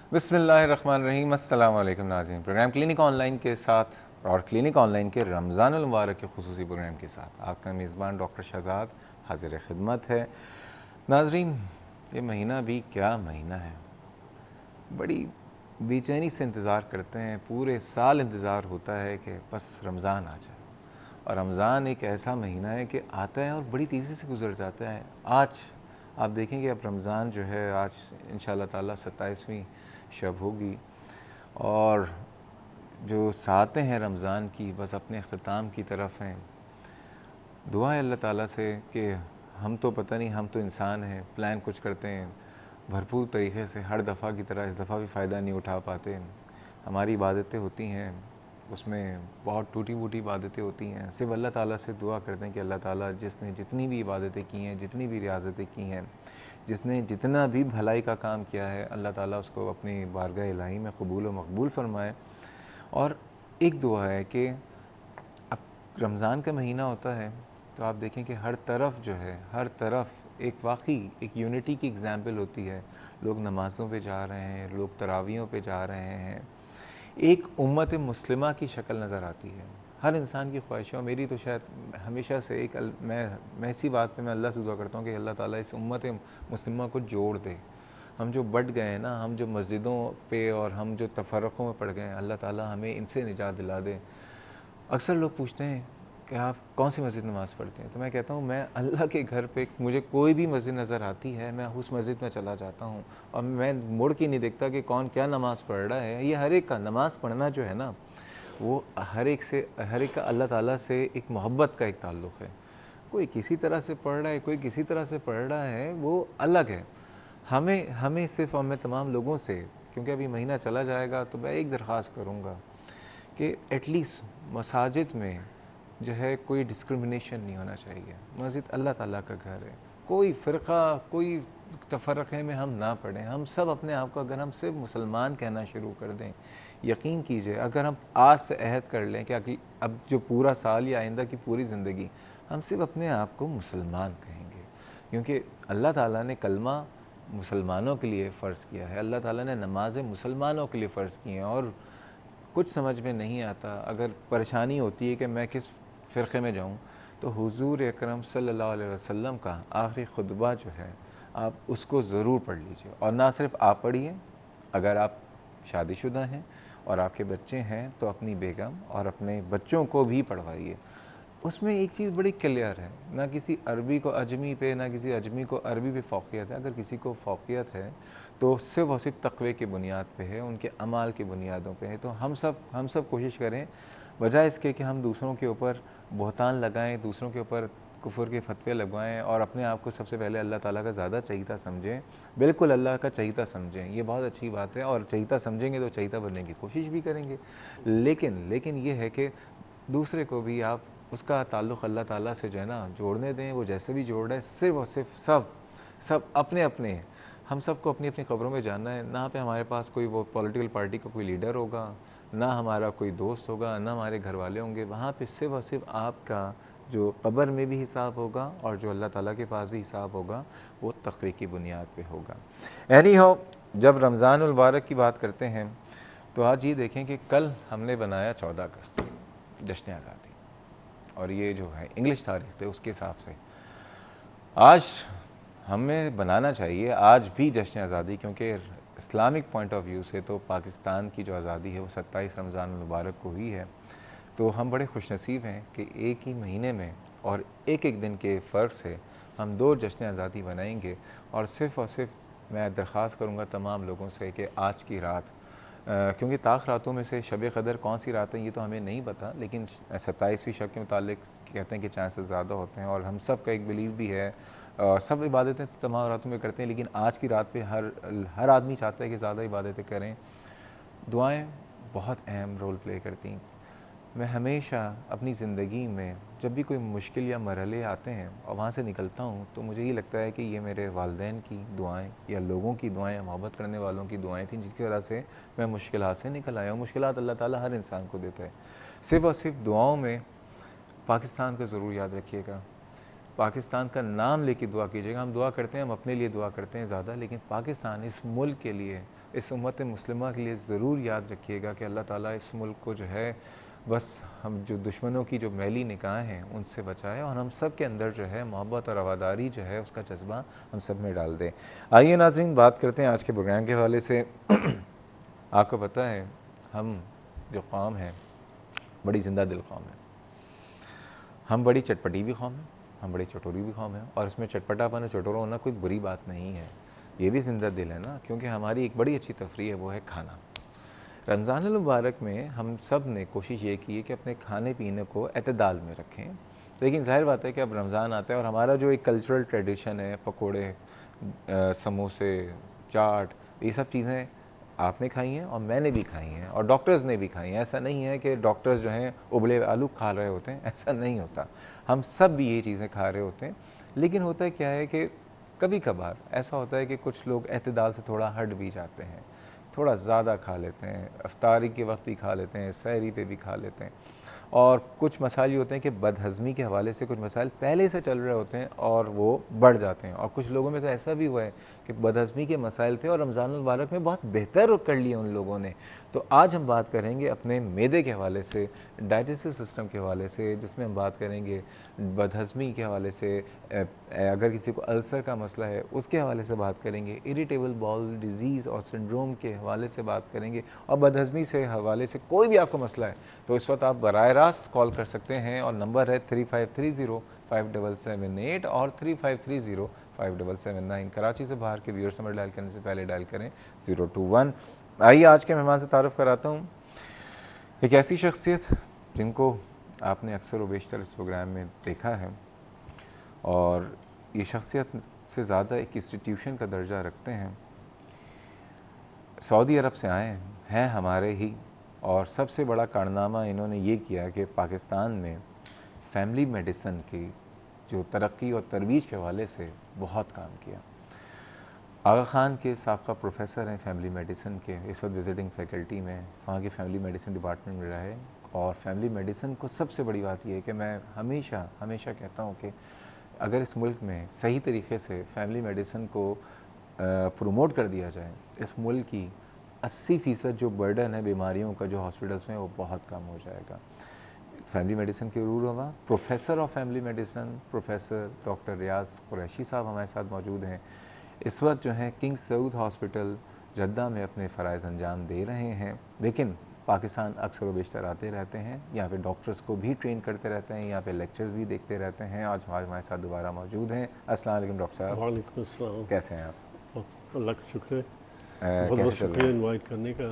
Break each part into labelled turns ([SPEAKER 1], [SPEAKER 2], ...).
[SPEAKER 1] बिस्मिल्लाहिर्रहमानिर्रहीम। अस्सलाम वालेकुम नाज़रीन। प्रोग्राम क्लिनिक ऑनलाइन के साथ और क्लिनिक ऑनलाइन के रमज़ानुल मुबारक के खुसूसी प्रोग्राम के साथ आपका मेज़बान डॉक्टर शहज़ाद हाज़िर खिदमत है। नाज़रीन, ये महीना भी क्या महीना है, बड़ी बेचैनी से इंतज़ार करते हैं, पूरे साल इंतज़ार होता है कि बस रमज़ान आ जाए। और रमज़ान एक ऐसा महीना है कि आता है और बड़ी तेज़ी से गुजर जाता है। आज आप देखेंगे, अब रमज़ान जो है आज इंशाअल्लाह ताला 27वीं शब होगी और जो सातें हैं रमज़ान की बस अपने अख्ताम की तरफ हैं। दुआ है अल्लाह ताला से कि हम तो पता नहीं, हम तो इंसान हैं, प्लान कुछ करते हैं भरपूर तरीक़े से, हर दफ़ा की तरह इस दफ़ा भी फ़ायदा नहीं उठा पाते। हमारी इबादतें होती हैं, उसमें बहुत टूटी फूटी इबादतें होती हैं। सिर्फ अल्लाह ताला से दुआ करते हैं कि अल्लाह ताला जिसने जितनी भी इबादतें की हैं, जितनी भी रियाज़तें की हैं, जिसने जितना भी भलाई का काम किया है, अल्लाह ताला उसको अपनी बारगाह इलाही में कबूल व मकबूल फ़रमाए। और एक दुआ है कि अब रमज़ान का महीना होता है तो आप देखें कि हर तरफ जो है, हर तरफ एक वाकई एक यूनिटी की एग्ज़ाम्पल होती है। लोग नमाज़ों पे जा रहे हैं, लोग तरावियों पे जा रहे हैं, एक उम्मत मुस्लिमा की शक्ल नज़र आती है। हर इंसान की ख्वाहिश है, और मेरी तो शायद हमेशा से एक मैं इसी बात पे मैं अल्लाह से दुआ करता हूँ कि अल्लाह ताला इस उम्मत मुस्लिमा को जोड़ दे। हम जो बट गए हैं ना, हम जो मस्जिदों पे और हम जो तफर्रक़ों में पड़ गए हैं, अल्लाह ताला हमें इनसे निजात दिला दे। अक्सर लोग पूछते हैं कि आप कौन सी मस्जिद नमाज़ पढ़ते हैं, तो मैं कहता हूँ मैं अल्लाह के घर पे मुझे कोई भी मस्जिद नज़र आती है, मैं उस मस्जिद में चला जाता हूँ और मैं मुड़ के नहीं देखता कि कौन क्या नमाज़ पढ़ रहा है। ये हर एक का नमाज़ पढ़ना जो है ना, वो हर एक का अल्लाह ताला से एक मोहब्बत का एक ताल्लुक़ है। कोई किसी तरह से पढ़ रहा है, कोई किसी तरह से पढ़ रहा है, वो अलग है। हमें हमें सिर्फ़ और मैं तमाम लोगों से, क्योंकि अभी महीना चला जाएगा, तो मैं एक दरख्वास्त करूँगा कि एटलीस्ट मसाजिद में जो है कोई डिस्क्रिमिनेशन नहीं होना चाहिए। मस्जिद अल्लाह ताला का घर है, कोई फ़िरक़ा, कोई तफ़र्रक़े में हम ना पड़ें। हम सब अपने आप को, अगर हम सिर्फ मुसलमान कहना शुरू कर दें, यकीन कीजिए अगर हम आज से अहद कर लें कि अब जो पूरा साल या आइंदा की पूरी ज़िंदगी हम सिर्फ अपने आप को मुसलमान कहेंगे, क्योंकि अल्लाह ताला ने कलमा मुसलमानों के लिए फ़र्ज़ किया है, अल्लाह ताला ने नमाज़ें मुसलमानों के लिए फ़र्ज़ की हैं। और कुछ समझ में नहीं आता, अगर परेशानी होती है कि मैं किस फ़िरक़े में जाऊँ, तो हुज़ूर अकरम सल्लल्लाहु अलैहि वसल्लम का आखिरी खुतबा जो है, आप उसको ज़रूर पढ़ लीजिए। और ना सिर्फ आप पढ़िए, अगर आप शादीशुदा हैं और आपके बच्चे हैं तो अपनी बेगम और अपने बच्चों को भी पढ़वाइए। उसमें एक चीज़ बड़ी क्लियर है, ना किसी अरबी को अजमी पे, ना किसी अजमी को अरबी पे फ़ौक़ियत है। अगर किसी को फ़ौक़ियत है तो सिर्फ़ और सिर्फ तक़वे की बुनियाद पे है, उनके अमाल की बुनियादों पे है। तो हम सब कोशिश करें, बजाय इसके कि हम दूसरों के ऊपर बहतान लगाएँ, दूसरों के ऊपर कुफ़र के फतवे लगवाएँ और अपने आप को सबसे पहले अल्लाह ताला का ज़्यादा चहीता समझें। बिल्कुल अल्लाह का चहीता समझें, ये बहुत अच्छी बात है, और चहीता समझेंगे तो चहीता बनने की कोशिश भी करेंगे। लेकिन ये है कि दूसरे को भी आप उसका ताल्लुक़ अल्लाह ताला से जो है ना जोड़ने दें। वो जैसे भी जोड़ रहा है, सिर्फ़ और सिर्फ सब अपने अपने हैं। हम सबको अपनी अपनी क़ब्रों में जाना है। ना पे हमारे पास कोई वो पॉलिटिकल पार्टी का कोई लीडर होगा, ना हमारा कोई दोस्त होगा, ना हमारे घर वाले होंगे। वहाँ पे सिर्फ़ और सिर्फ आपका जो क़ब्र में भी हिसाब होगा और जो अल्लाह ताला के पास भी हिसाब होगा, वो तक़वे की बुनियाद पे होगा। एनी हाउ, जब रमज़ानुल मुबारक की बात करते हैं तो आज ये देखें कि कल हमने बनाया 14 अगस्त जश्न आज़ादी, और ये जो है इंग्लिश तारीख़ थे उसके हिसाब से आज हमें बनाना चाहिए आज भी जश्न आज़ादी, क्योंकि इस्लामिक पॉइंट ऑफ व्यू से तो पाकिस्तान की जो आज़ादी है वो 27 रमज़ान मुबारक को हुई है। तो हम बड़े खुशनसीब हैं कि एक ही महीने में और एक दिन के फ़र्क से हम 2 जश्न आज़ादी बनाएंगे। और सिर्फ़ मैं दरख्वास्त करूँगा तमाम लोगों से कि आज की रात, क्योंकि ताक़ रातों में से शब क़दर कौन सी रात है ये तो हमें नहीं पता, लेकिन 27वीं शब के मुतालिक कहते हैं कि चांसेस ज़्यादा होते हैं, और हम सब का एक बिलीव भी है। सब इबादतें तमाम रातों में करते हैं, लेकिन आज की रात पे हर आदमी चाहता है कि ज़्यादा इबादतें करें। दुआएं बहुत अहम रोल प्ले करती हैं। मैं हमेशा अपनी ज़िंदगी में जब भी कोई मुश्किल या मरहले आते हैं और वहाँ से निकलता हूँ, तो मुझे ये लगता है कि ये मेरे वालिदैन की दुआएं या लोगों की दुआएं, मोहब्बत करने वालों की दुआएं थीं, जिसकी वजह से मैं मुश्किलात से निकल आया हूँ। मुश्किलात अल्लाह ताला हर इंसान को देता है। सिर्फ़ और सिर्फ दुआओं में पाकिस्तान को ज़रूर याद रखिएगा। पाकिस्तान का नाम लेके दुआ कीजिएगा। हम दुआ करते हैं, हम अपने लिए दुआ करते हैं ज़्यादा, लेकिन पाकिस्तान इस मुल्क के लिए, इस उम्मत मुस्लिमा के लिए ज़रूर याद रखिएगा कि अल्लाह ताला इस मुल्क को जो है बस हम जो दुश्मनों की जो मैली निगाहें हैं उनसे बचाए, और हम सब के अंदर जो है मोहब्बत और वफादारी जो है उसका जज्बा हम सब में डाल दें। आइए नाज़रीन, बात करते हैं आज के प्रोग्राम के हवाले से। आपको पता है हम जो कौम है बड़ी ज़िंदा दिल कौम है, हम बड़ी चटपटी भी कौम है, हम बड़ी चटोरी भी कौम है, और इसमें चटपटापन और चटोरा होना कोई बुरी बात नहीं है, ये भी ज़िंदा दिल है ना, क्योंकि हमारी एक बड़ी अच्छी तफरीह है, वो है खाना। रमज़ान मुबारक में हम सब ने कोशिश ये की है कि अपने खाने पीने को एतदाल में रखें, लेकिन जाहिर बात है कि अब रमज़ान आता है और हमारा जो एक कल्चरल ट्रेडिशन है, पकोड़े, समोसे, चाट, ये सब चीज़ें आपने खाई हैं और मैंने भी खाई हैं और डॉक्टर्स ने भी खाई हैं। ऐसा नहीं है कि डॉक्टर्स जो हैं उबले आलू खा रहे होते हैं, ऐसा नहीं होता, हम सब भी ये चीज़ें खा रहे होते हैं। लेकिन होता क्या है कि कभी कभार ऐसा होता है कि कुछ लोग एतदाल से थोड़ा हट भी जाते हैं, थोड़ा ज़्यादा खा लेते हैं, इफ्तारी के वक्त भी खा लेते हैं, सहरी पे भी खा लेते हैं, और कुछ मसाइल होते हैं कि बदहज़मी के हवाले से कुछ मसाइल पहले से चल रहे होते हैं और वो बढ़ जाते हैं, और कुछ लोगों में तो ऐसा भी हुआ है कि बदहज़मी के मसाइल थे और रमज़ान मुबारक में बहुत बेहतर कर लिए उन लोगों ने। तो आज हम बात करेंगे अपने मैदे के हवाले से, डाइजेस्टिव सिस्टम के हवाले से, जिसमें हम बात करेंगे बदहज़मी के हवाले से, अगर किसी को अल्सर का मसला है उसके हवाले से बात करेंगे, इरिटेबल बाउल डिजीज़ और सिंड्रोम के हवाले से बात करेंगे, और बदहज़मी से हवाले से कोई भी आपको मसला है तो इस वक्त आप बराह रास्त कॉल कर सकते हैं, और नंबर है 3530-5778 और 3530-5779। कराची से बाहर के व्यूअर्स नंबर डायल करने से पहले डायल करें 021। आइए आज के मेहमान से तारुफ़ कराता हूँ, एक ऐसी शख्सियत जिनको आपने अक्सर व बेशतर इस प्रोग्राम में देखा है, और ये शख्सियत से ज़्यादा एक इंस्टीट्यूशन का दर्जा रखते हैं, सऊदी अरब से आए हैं हमारे ही, और सबसे बड़ा कारनामा इन्होंने ये किया कि पाकिस्तान में फैमिली मेडिसिन की जो तरक्की और तरवीज के हवाले से बहुत काम किया। आगा खान के साबका प्रोफेसर हैं फैमिली मेडिसिन के, इस वक्त विजिटिंग फैकल्टी में वहाँ के फैमिली मेडिसिन डिपार्टमेंट में रहे, और फैमिली मेडिसिन को सबसे बड़ी बात यह है कि मैं हमेशा हमेशा कहता हूँ कि अगर इस मुल्क में सही तरीके से फैमिली मेडिसिन को प्रमोट कर दिया जाए, इस मुल्क की 80% जो बर्डन है बीमारियों का जो हॉस्पिटल्स में, वो बहुत कम हो जाएगा। फैमिली मेडिसिन के रूल होगा। Professor of family medicine professor doctor Riyaz Qureshi साहब हमारे साथ मौजूद हैं। इस वक्त जो है किंग सऊद हॉस्पिटल जद्दा में अपने फ़राइज़ अंजाम दे रहे हैं, लेकिन पाकिस्तान अक्सर व बेशतर आते रहते हैं, यहाँ पे डॉक्टर्स को भी ट्रेन करते रहते हैं, यहाँ पे लेक्चर्स भी देखते रहते हैं। आज हमारे साथ दोबारा मौजूद हैं। अस्सलाम वालेकुम डॉक्टर साहब।
[SPEAKER 2] वालेकुम अस्सलाम।
[SPEAKER 1] कैसे हैं आप?
[SPEAKER 2] अल्लाह का शुक्र है, बहुत
[SPEAKER 1] कैसे
[SPEAKER 2] बहुत
[SPEAKER 1] चल रहा
[SPEAKER 2] शुक्रिया
[SPEAKER 1] है?
[SPEAKER 2] इनवाइट करने का,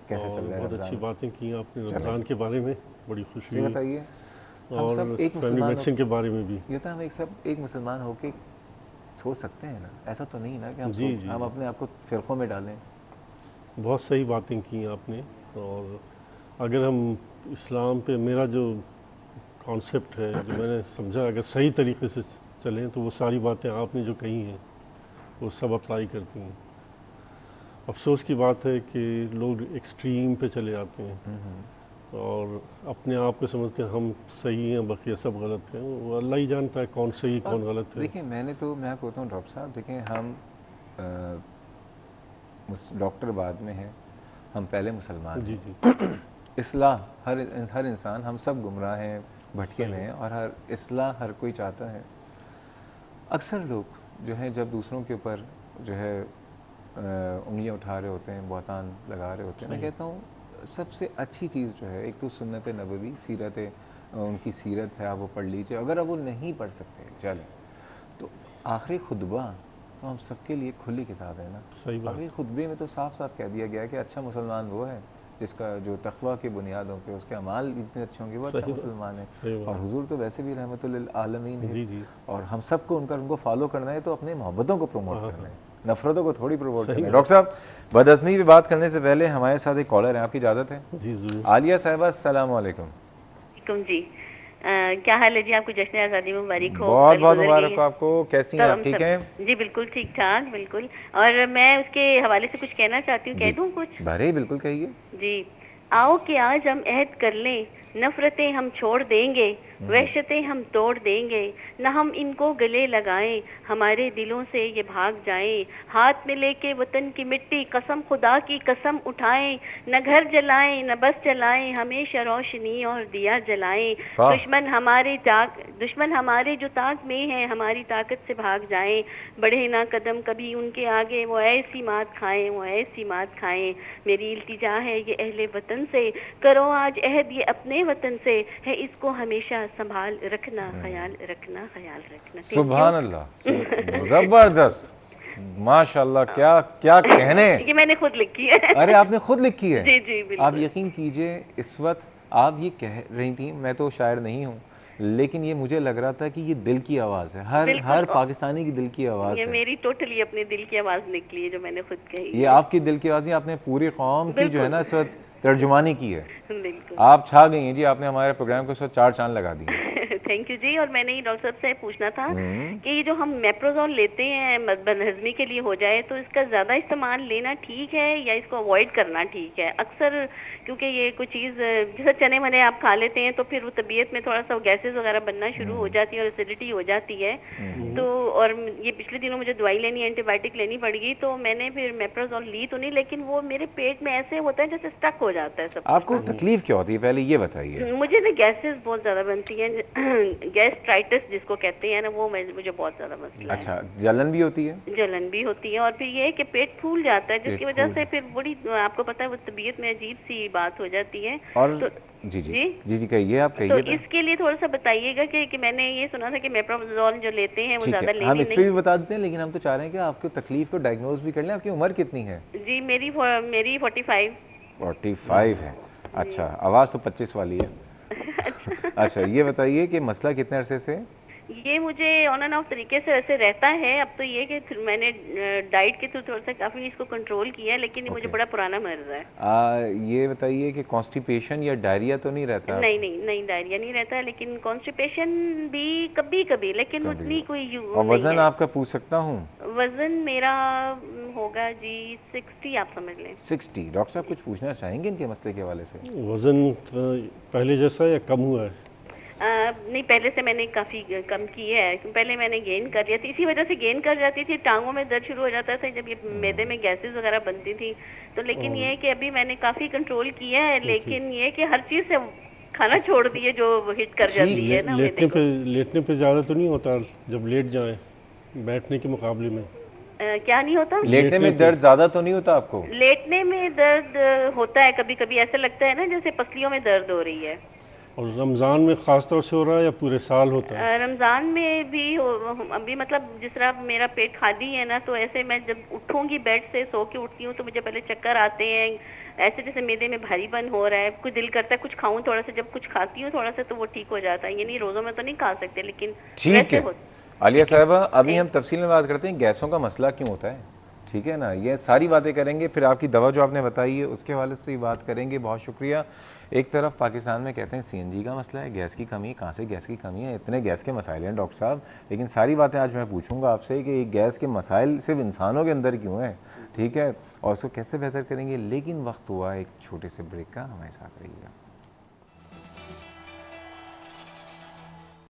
[SPEAKER 1] कैसे
[SPEAKER 2] और
[SPEAKER 1] चल रहा है
[SPEAKER 2] बहुत
[SPEAKER 1] रमज़ान?
[SPEAKER 2] अच्छी बातें की आपने
[SPEAKER 1] चल
[SPEAKER 2] रमज़ान के बारे में, बड़ी खुशी
[SPEAKER 1] ये
[SPEAKER 2] हुई,
[SPEAKER 1] बताइए, हम
[SPEAKER 2] और
[SPEAKER 1] सब एक
[SPEAKER 2] फैमिली
[SPEAKER 1] मुसलमान
[SPEAKER 2] मेडिसिन के बारे में भी।
[SPEAKER 1] ये तो हम एक मुसलमान होके सोच सकते हैं ना, ऐसा तो नहीं ना कि
[SPEAKER 2] जी जी,
[SPEAKER 1] हम अपने आप को फ़िरक़ों में डालें।
[SPEAKER 2] बहुत सही बातें की आपने, और अगर हम इस्लाम पे, मेरा जो कॉन्सेप्ट है, जो मैंने समझा, अगर सही तरीके से चलें तो वो सारी बातें आपने जो कही हैं वो सब अप्लाई करती हैं। अफसोस की बात है कि लोग एक्सट्रीम पे चले जाते हैं और अपने आप को समझते हैं हम सही हैं, बाकी सब गलत हैं। वो अल्लाह ही जानता है कौन सही कौन गलत है।
[SPEAKER 1] देखिए मैं आपको बताऊँ डॉक्टर साहब, देखिए हम डॉक्टर बाद में हैं, हम पहले मुसलमान
[SPEAKER 2] जी
[SPEAKER 1] हैं।
[SPEAKER 2] जी,
[SPEAKER 1] इस्लाह हर इंसान, हम सब गुमराह हैं, भटके में हैं, और हर इस्लाह हर कोई चाहता है। अक्सर लोग जो हैं जब दूसरों के ऊपर जो है उंगलियां उठा रहे होते हैं, बहतान लगा रहे होते हैं, मैं कहता हूँ सबसे अच्छी चीज़ जो है, एक तो सुन्नत नबवी, सीरत उनकी सीरत है, आप वो पढ़ लीजिए। अगर आप वो नहीं पढ़ सकते चलें, तो आखिरी खुतबा तो हम सबके लिए खुली किताब है ना।
[SPEAKER 2] सही बात।
[SPEAKER 1] आखिरी खुतबे में तो साफ साफ कह दिया गया है कि अच्छा मुसलमान वो है जिसका जो तकवा की बुनियादों पे उसके अमाल इतने अच्छे होंगे, वो अच्छा मुसलमान है। और हुजूर तो वैसे भी रहमतुल आलमीन है,
[SPEAKER 2] जी जी,
[SPEAKER 1] और हम सबको उनको फॉलो करना है, तो अपने मोहब्बतों को प्रमोट करना है, नफ़रतों को थोड़ी प्रमोट करना है। डॉक्टर साहब, बदहज़मी की बात करने से पहले हमारे साथ एक कॉलर है, आपकी इजाज़त है?
[SPEAKER 2] जी जरूर।
[SPEAKER 1] आलिया साहिबा, अस्सलाम वालेकुम।
[SPEAKER 3] जी, क्या हाल है जी? आपको जश्न आज़ादी मुबारक हो।
[SPEAKER 1] बहुत बहुत मुबारक हो आपको। कैसी हैं
[SPEAKER 3] तो
[SPEAKER 1] आप, ठीक हैं?
[SPEAKER 3] जी बिल्कुल ठीक ठाक, बिल्कुल। और मैं उसके हवाले से कुछ कहना चाहती हूँ, कह दूँ कुछ?
[SPEAKER 1] भरे बिल्कुल कहिए।
[SPEAKER 3] जी, आओ कि आज हम अहद कर लें, नफरतें हम छोड़ देंगे, वहशतें हम तोड़ देंगे, न हम इनको गले लगाएं, हमारे दिलों से ये भाग जाएं, हाथ में लेके वतन की मिट्टी कसम खुदा की कसम उठाएं, न घर जलाएं न बस जलाएं, हमेशा रोशनी और दिया जलाएं,
[SPEAKER 1] वाह।
[SPEAKER 3] दुश्मन हमारे जो ताक में है हमारी ताकत से भाग जाएं, बढ़े ना कदम कभी उनके आगे, वो ऐसी मात खाएं, वो ऐसी मात खाएं, मेरी इल्तिजा है ये अहले वतन से, करो आज अहद ये अपने वतन से, है इसको हमेशा संभाल रखना, ख्याल रखना, ख्याल रखना। Thank you.
[SPEAKER 1] सुभान अल्लाह, जबरदस्त, माशाल्लाह, क्या क्या कहने।
[SPEAKER 3] ये मैंने खुद लिखी है।
[SPEAKER 1] अरे आपने खुद लिखी है?
[SPEAKER 3] जी जी बिल्कुल।
[SPEAKER 1] आप यकीन कीजिए इस वक्त आप ये कह रही थी, मैं तो शायर नहीं हूँ, लेकिन ये मुझे लग रहा था कि ये दिल की आवाज़ है, हर पाकिस्तानी की दिल की आवाज़
[SPEAKER 3] ये
[SPEAKER 1] है।
[SPEAKER 3] मेरी टोटली अपने दिल की आवाज़ निकली है जो मैंने खुद कही।
[SPEAKER 1] ये आपकी दिल की आवाज़ नहीं, आपने पूरी कौम की जो है ना इस वक्त तर्जुमानी की है।
[SPEAKER 3] बिल्कुल।
[SPEAKER 1] आप छा गई हैं जी, आपने हमारे प्रोग्राम को इस वक्त 4 चांद लगा दिए।
[SPEAKER 3] थैंक यू जी। और मैंने ये डॉक्टर साहब से पूछना था कि ये जो हम मेप्रोजोल लेते हैं बदहजमी के लिए हो जाए, तो इसका ज़्यादा इस्तेमाल लेना ठीक है या इसको अवॉइड करना ठीक है? अक्सर क्योंकि ये कोई चीज़ जैसे चने वने आप खा लेते हैं तो फिर वो तबीयत में थोड़ा सा गैसेस वगैरह बनना शुरू हो जाती है और एसिडिटी हो जाती है। तो और ये पिछले दिनों मुझे दवाई लेनी, एंटीबायोटिक लेनी पड़ गई, तो मैंने फिर मेप्रोजोल ली तो नहीं, लेकिन वो मेरे पेट में ऐसे होता है जैसे स्टक हो जाता है सब।
[SPEAKER 1] आपको तकलीफ क्या होती है पहले ये बताइए?
[SPEAKER 3] मुझे ना गैसेस बहुत ज़्यादा बनती हैं, गैस्ट्राइटिस जिसको कहते हैं ना, वो मुझे बहुत ज़्यादा मसला है।
[SPEAKER 1] अच्छा, जलन भी होती है?
[SPEAKER 3] जलन भी होती है और फिर ये है कि पेट फूल जाता है, जिसकी
[SPEAKER 1] पेट
[SPEAKER 3] वजह
[SPEAKER 1] फूल।
[SPEAKER 3] से फिर बड़ी आपको पता है वो तबीयत में अजीब सी बात हो जाती है।
[SPEAKER 1] और
[SPEAKER 3] तो
[SPEAKER 1] जी जी
[SPEAKER 3] जी?
[SPEAKER 1] जी जी कहिए, आप
[SPEAKER 3] तो
[SPEAKER 1] कहिए।
[SPEAKER 3] इसके लिए थोड़ा सा बताइएगा कि मैंने ये सुना था कि मेप्रोजोल जो लेते हैं वो
[SPEAKER 1] ठीक
[SPEAKER 3] ज़्यादा
[SPEAKER 1] है,
[SPEAKER 3] लेनी
[SPEAKER 1] हम इस पे भी
[SPEAKER 3] नहीं।
[SPEAKER 1] बता देते हैं, लेकिन हम तो चाह रहे हैं कि आपकी तकलीफ को डायग्नोज भी कर लें। आपकी उम्र कितनी है?
[SPEAKER 3] जी मेरी 45।
[SPEAKER 1] 45 है। अच्छा, आवाज़ तो 25 वाली है। अच्छा, ये बताइए कि मसला कितने अरसे से?
[SPEAKER 3] ये मुझे ऑन एंड ऑफ तरीके से ऐसे रहता है। अब तो ये कि मैंने डाइट के थ्रू थोड़ा सा काफ़ी इसको कंट्रोल किया है, लेकिन ये मुझे बड़ा पुराना मर्ज है।
[SPEAKER 1] ये बताइए कि कॉन्स्टिपेशन या डायरिया तो नहीं रहता?
[SPEAKER 3] नहीं डायरिया नहीं रहता है, लेकिन कॉन्स्टिपेशन भी कभी कभी, लेकिन उतनी कोई
[SPEAKER 1] और वजन आपका पूछ सकता हूँ?
[SPEAKER 3] वजन मेरा होगा जी 60, आप समझ लें
[SPEAKER 1] 60। डॉक्टर साहब कुछ पूछना चाहेंगे इनके मसले के हवाले से?
[SPEAKER 2] वज़न पहले जैसा या कम हुआ है?
[SPEAKER 3] नहीं, पहले से मैंने काफ़ी कम की है। पहले मैंने गेन कर लिया थी, इसी वजह से गेन कर जाती थी, टांगों में दर्द शुरू हो जाता था जब ये मैदे में गैसेस वगैरह बनती थी। तो लेकिन ये है कि अभी मैंने काफ़ी कंट्रोल किया है, लेकिन ये है कि हर चीज़ से खाना छोड़ दिए जो हिट कर जाती है ना मैदे को।
[SPEAKER 2] लेटने पे ज़्यादा तो नहीं होता जब लेट जाएं बैठने के मुकाबले में?
[SPEAKER 3] क्या नहीं होता?
[SPEAKER 1] लेटने में दर्द ज़्यादा तो नहीं होता आपको?
[SPEAKER 3] लेटने में दर्द होता है, कभी कभी ऐसा लगता है ना जैसे पसलियों में दर्द हो रही है।
[SPEAKER 2] और रमज़ान में ख़ास तौर से हो रहा है या पूरे साल होता है?
[SPEAKER 3] रमज़ान में भी अभी मतलब जिस तरह मेरा पेट खाली है ना, तो ऐसे मैं जब उठूंगी बेड से, सो के उठती हूँ तो मुझे पहले चक्कर आते हैं, ऐसे जैसे मैदे में भारीपन हो रहा है, कुछ दिल करता है कुछ खाऊं थोड़ा सा, जब कुछ खाती हूँ थोड़ा सा तो वो ठीक हो जाता है। ये नहीं रोज़ों में तो नहीं खा सकते, लेकिन
[SPEAKER 1] ठीक है आलिया साहबा, अभी हम तफसील में बात करते हैं गैसों का मसला क्यों होता है, ठीक है ना, ये सारी बातें करेंगे। फिर आपकी दवा जो आपने बताई है उसके हवाले से ही बात करेंगे। बहुत शुक्रिया। एक तरफ पाकिस्तान में कहते हैं सीएनजी का मसला है, गैस की कमी, कहाँ से गैस की कमी है, इतने गैस के मसाइल हैं डॉक्टर साहब, लेकिन सारी बातें आज मैं पूछूंगा आपसे कि गैस के मसाइल सिर्फ इंसानों के अंदर क्यों हैं, ठीक है, और उसको कैसे बेहतर करेंगे। लेकिन वक्त हुआ एक छोटे से ब्रेक का, हमारे साथ रहिएगा।